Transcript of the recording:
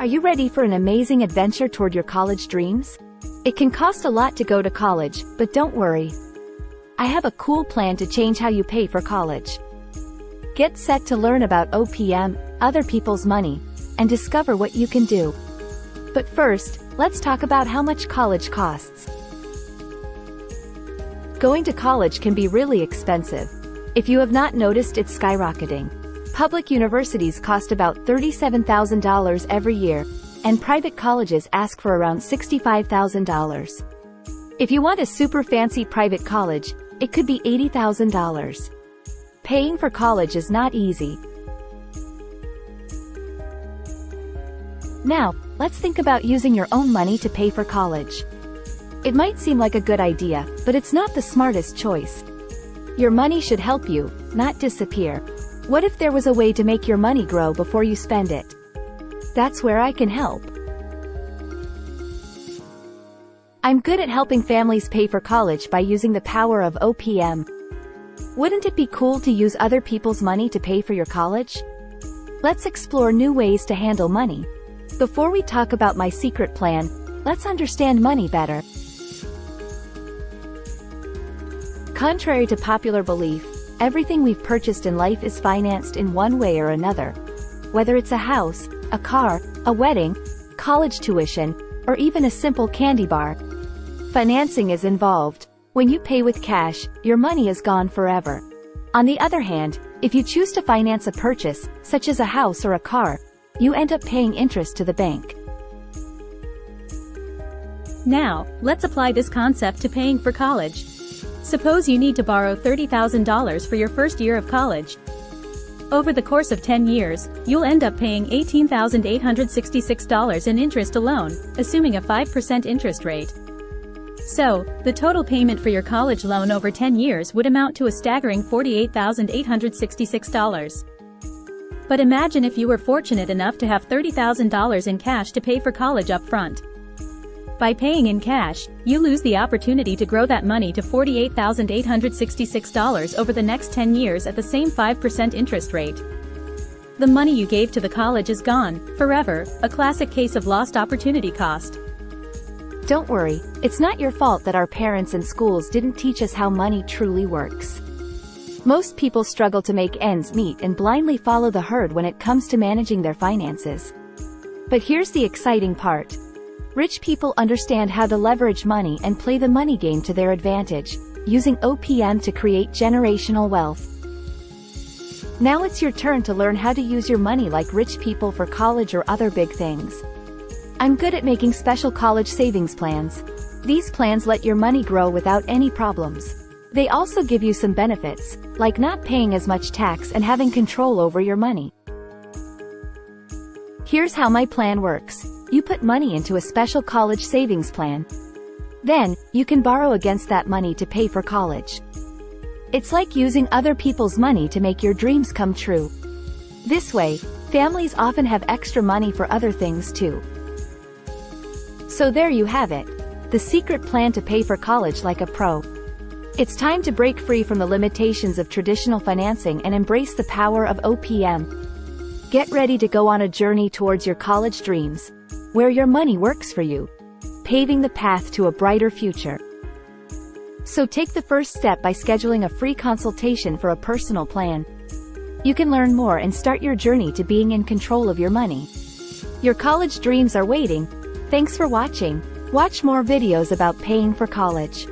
you ready for an amazing adventure toward your college dreams? It can cost a lot to go to college, but don't worry. I have a cool plan to change how you pay for college. Get set to learn about OPM, other people's money, and discover what you can do. But first, let's talk about how much college costs. Going to college can be really expensive. If you have not noticed, it's skyrocketing. Public universities cost about $37,000 every year, and private colleges ask for around $65,000. If you want a super fancy private college, it could be $80,000. Paying for college is not easy. Now, let's think about using your own money to pay for college. It might seem like a good idea, but it's not the smartest choice. Your money should help you, not disappear. What if there was a way to make your money grow before you spend it? That's where I can help. I'm good at helping families pay for college by using the power of OPM. Wouldn't it be cool to use other people's money to pay for your college? Let's explore new ways to handle money. Before we talk about my secret plan, let's understand money better. Contrary to popular belief, everything we've purchased in life is financed in one way or another. Whether it's a house, a car, a wedding, college tuition, or even a simple candy bar, financing is involved. When you pay with cash, your money is gone forever. On the other hand, if you choose to finance a purchase, such as a house or a car, you end up paying interest to the bank. Now, let's apply this concept to paying for college. Suppose you need to borrow $30,000 for your first year of college. Over the course of 10 years, you'll end up paying $18,866 in interest alone, assuming a 5% interest rate. So, the total payment for your college loan over 10 years would amount to a staggering $48,866. But imagine if you were fortunate enough to have $30,000 in cash to pay for college up front. By paying in cash, you lose the opportunity to grow that money to $48,866 over the next 10 years at the same 5% interest rate. The money you gave to the college is gone, forever, a classic case of lost opportunity cost. Don't worry, it's not your fault that our parents and schools didn't teach us how money truly works. Most people struggle to make ends meet and blindly follow the herd when it comes to managing their finances. But here's the exciting part. Rich people understand how to leverage money and play the money game to their advantage, using OPM to create generational wealth. Now it's your turn to learn how to use your money like rich people for college or other big things. I'm good at making special college savings plans. These plans let your money grow without any problems. They also give you some benefits, like not paying as much tax and having control over your money. Here's how my plan works. You put money into a special college savings plan. Then, you can borrow against that money to pay for college. It's like using other people's money to make your dreams come true. This way, families often have extra money for other things too. So there you have it. The secret plan to pay for college like a pro. It's time to break free from the limitations of traditional financing and embrace the power of OPM. Get ready to go on a journey towards your college dreams, where your money works for you, paving the path to a brighter future. So take the first step by scheduling a free consultation for a personal plan. You can learn more and start your journey to being in control of your money. Your college dreams are waiting. Thanks for watching. Watch more videos about paying for college.